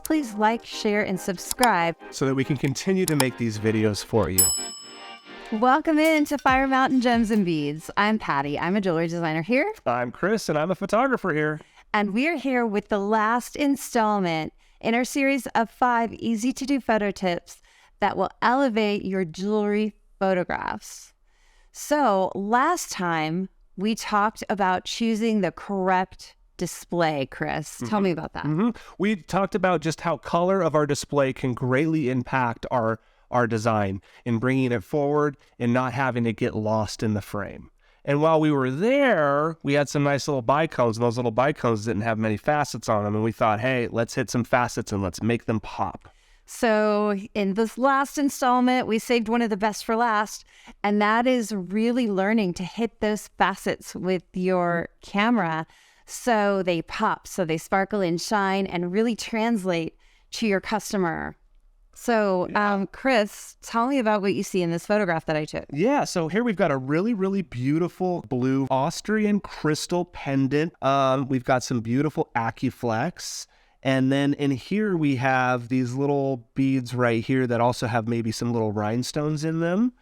Please like, share, and subscribe so that we can continue to make these videos for you. Welcome in to Fire Mountain Gems and Beads. I'm Patty. I'm a jewelry designer here. I'm Chris, and I'm a photographer here. And we're here with the last installment in our series of 5 easy-to-do photo tips that will elevate your jewelry photographs. So last time, we talked about choosing the correct display, Chris. Tell me about that. We talked about just how color of our display can greatly impact our design in bringing it forward and not having to get lost in the frame. And while we were there, we had some nice little bicones, and those little bicones didn't have many facets on them. And we thought, hey, let's hit some facets and let's make them pop. So in this last installment, we saved one of the best for last, and that is really learning to hit those facets with your camera so they pop, so they sparkle and shine and really translate to your customer. So, Chris, tell me about what you see in this photograph that I took. Yeah, so here we've got a really, really beautiful blue Austrian crystal pendant. We've got some beautiful AccuFlex. And then in here we have these little beads right here that also have maybe some little rhinestones in them.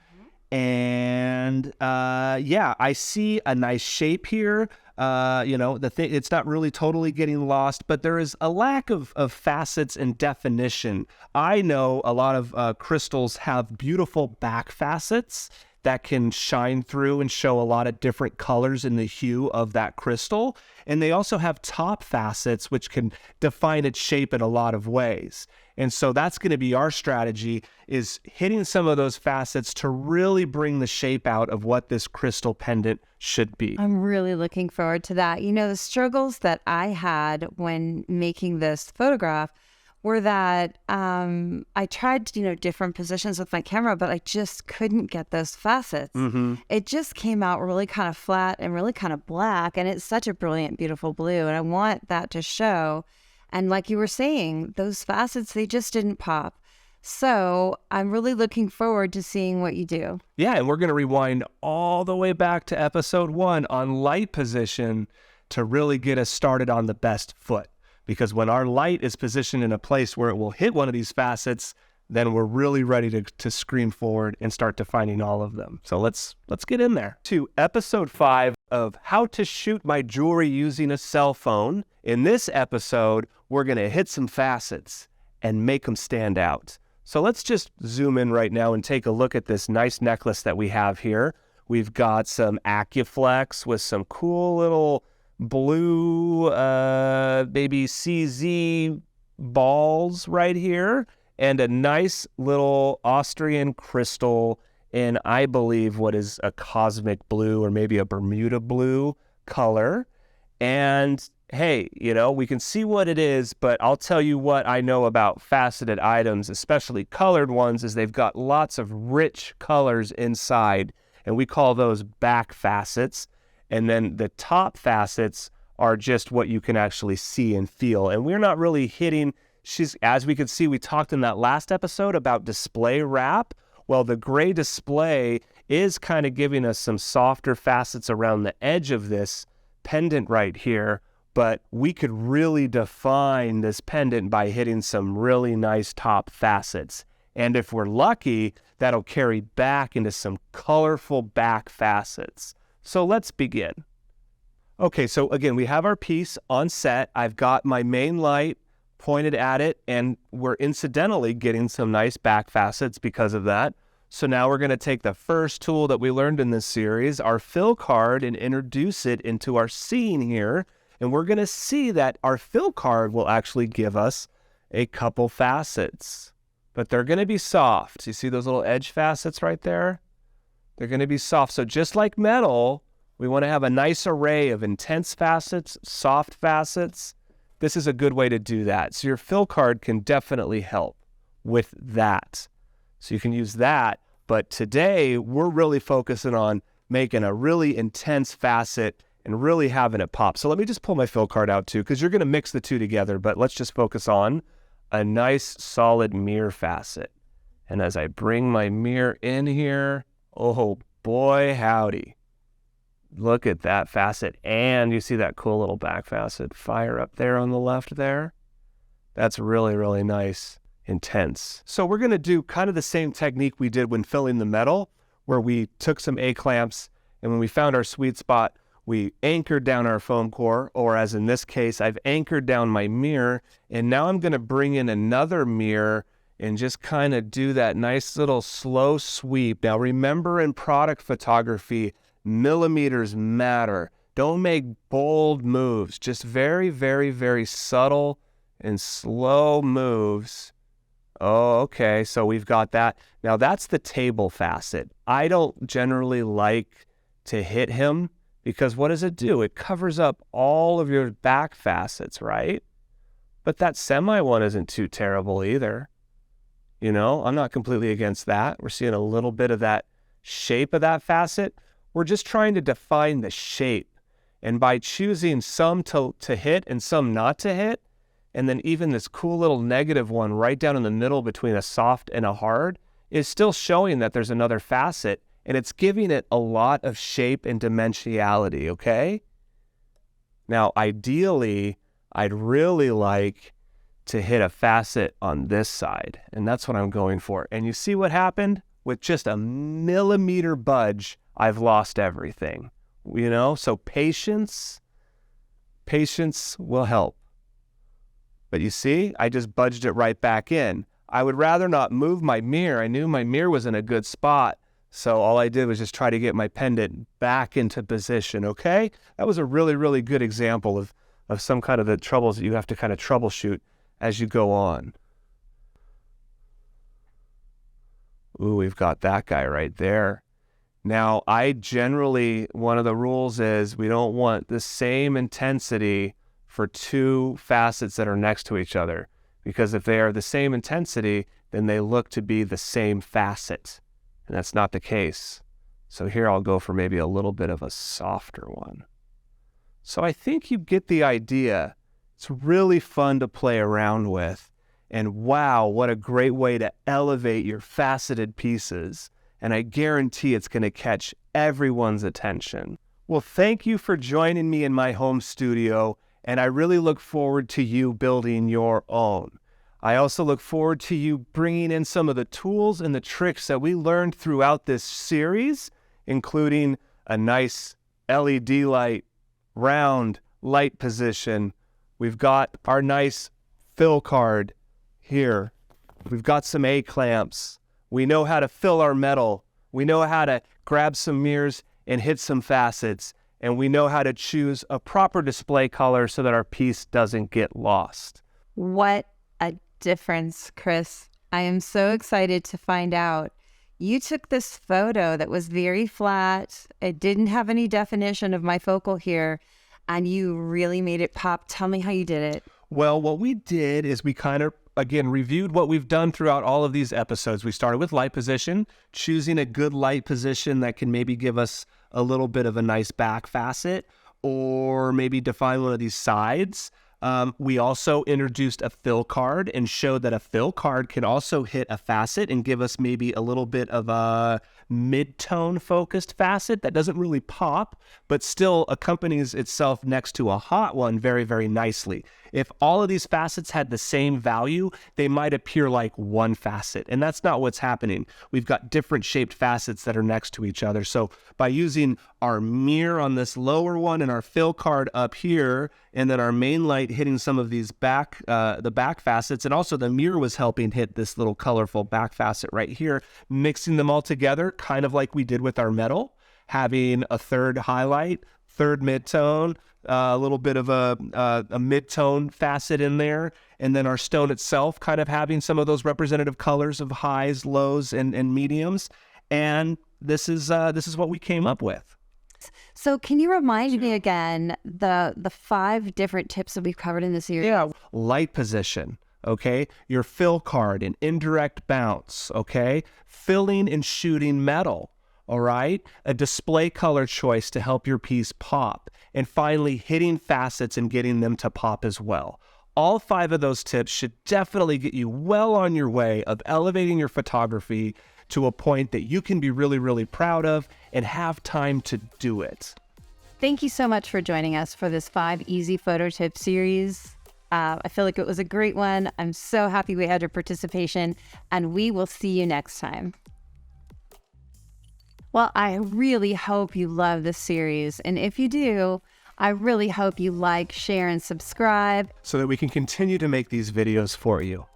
And yeah, I see a nice shape here. It's not really totally getting lost, but there is a lack of facets and definition. I know a lot of crystals have beautiful back facets that can shine through and show a lot of different colors in the hue of that crystal. And they also have top facets, which can define its shape in a lot of ways. And so that's going to be our strategy, is hitting some of those facets to really bring the shape out of what this crystal pendant should be. I'm really looking forward to that. You know, the struggles that I had when making this photograph were that I tried, different positions with my camera, but I just couldn't get those facets. It just came out really kind of flat and really kind of black, and it's such a brilliant, beautiful blue, and I want that to show. And like you were saying, those facets, they just didn't pop. So I'm really looking forward to seeing what you do. Yeah, and we're going to rewind all the way back to episode 1 on light position to really get us started on the best foot. Because when our light is positioned in a place where it will hit one of these facets, then we're really ready to scream forward and start defining all of them. So let's get in there. To episode 5 of how to shoot my jewelry using a cell phone. In this episode, we're going to hit some facets and make them stand out. So let's just zoom in right now and take a look at this nice necklace that we have here. We've got some AccuFlex with some cool little blue maybe CZ balls right here, and a nice little Austrian crystal in, I believe, what is a cosmic blue or maybe a Bermuda blue color. And hey, we can see what it is, but I'll tell you what I know about faceted items, especially colored ones, is they've got lots of rich colors inside, and we call those back facets. And then the top facets are just what you can actually see and feel. And we're not really hitting, as we could see, we talked in that last episode about display wrap. Well, the gray display is kind of giving us some softer facets around the edge of this pendant right here, but we could really define this pendant by hitting some really nice top facets. And if we're lucky, that'll carry back into some colorful back facets. So let's begin. Okay, so again, we have our piece on set. I've got my main light pointed at it, and we're incidentally getting some nice back facets because of that. So now we're going to take the first tool that we learned in this series, our fill card, and introduce it into our scene here. And we're going to see that our fill card will actually give us a couple facets, but they're going to be soft. So you see those little edge facets right there? They're going to be soft. So just like metal, we want to have a nice array of intense facets, soft facets. This is a good way to do that. So your fill card can definitely help with that. So you can use that. But today, we're really focusing on making a really intense facet and really having it pop. So let me just pull my fill card out too, because you're going to mix the two together, but let's just focus on a nice solid mirror facet. And as I bring my mirror in here, oh boy, howdy. Look at that facet. And you see that cool little back facet fire up there on the left there? That's really, really nice, intense. So we're going to do kind of the same technique we did when filling the metal, where we took some A-clamps, and when we found our sweet spot, we anchored down our foam core, or as in this case, I've anchored down my mirror, and now I'm going to bring in another mirror and just kind of do that nice little slow sweep. Now remember, in product photography, millimeters matter. Don't make bold moves, just very, very, very subtle and slow moves. Oh, okay, so we've got that. Now that's the table facet. I don't generally like to hit him because what does it do? It covers up all of your back facets, right? But that semi one isn't too terrible either. You know, I'm not completely against that. We're seeing a little bit of that shape of that facet. We're just trying to define the shape. And by choosing some to hit and some not to hit, and then even this cool little negative one right down in the middle between a soft and a hard, is still showing that there's another facet, and it's giving it a lot of shape and dimensionality, okay? Now, ideally, I'd really like to hit a facet on this side, and that's what I'm going for. And you see what happened? With just a millimeter budge, I've lost everything, you know? So patience will help. But you see, I just budged it right back in. I would rather not move my mirror. I knew my mirror was in a good spot, so all I did was just try to get my pendant back into position, okay? That was a really, really good example of some kind of the troubles that you have to kind of troubleshoot as you go on. Ooh, we've got that guy right there. Now, one of the rules is we don't want the same intensity for two facets that are next to each other, because if they are the same intensity, then they look to be the same facet, and that's not the case. So here I'll go for maybe a little bit of a softer one. So I think you get the idea. It's really fun to play around with. And wow, what a great way to elevate your faceted pieces. And I guarantee it's going to catch everyone's attention. Well, thank you for joining me in my home studio, and I really look forward to you building your own. I also look forward to you bringing in some of the tools and the tricks that we learned throughout this series, including a nice LED light, round light position. We've got our nice fill card here. We've got some A-clamps. We know how to fill our metal. We know how to grab some mirrors and hit some facets. And we know how to choose a proper display color so that our piece doesn't get lost. What a difference, Chris. I am so excited to find out. You took this photo that was very flat. It didn't have any definition of my focal here, and you really made it pop. Tell me how you did it. Well, what we did is we kind of, again, reviewed what we've done throughout all of these episodes. We started with light position, choosing a good light position that can maybe give us a little bit of a nice back facet, or maybe define one of these sides. We also introduced a fill card and showed that a fill card can also hit a facet and give us maybe a little bit of a mid-tone focused facet that doesn't really pop, but still accompanies itself next to a hot one very, very nicely. If all of these facets had the same value, they might appear like one facet, and that's not what's happening. We've got different shaped facets that are next to each other. So by using our mirror on this lower one and our fill card up here, and then our main light hitting some of these the back facets, and also the mirror was helping hit this little colorful back facet right here, mixing them all together, kind of like we did with our metal, having a third highlight, third mid-tone, a little bit of a mid-tone facet in there, and then our stone itself kind of having some of those representative colors of highs, lows, and mediums. And this is what we came up with. So can you remind me again the 5 different tips that we've covered in this series? Yeah, light position, okay? Your fill card and indirect bounce, okay? Filling and shooting metal, all right? A display color choice to help your piece pop. And finally, hitting facets and getting them to pop as well. All 5 of those tips should definitely get you well on your way of elevating your photography to a point that you can be really, really proud of and have time to do it. Thank you so much for joining us for this 5 easy photo tip series. I feel like it was a great one. I'm so happy we had your participation, and we will see you next time. Well, I really hope you love this series. And if you do, I really hope you like, share, and subscribe so that we can continue to make these videos for you.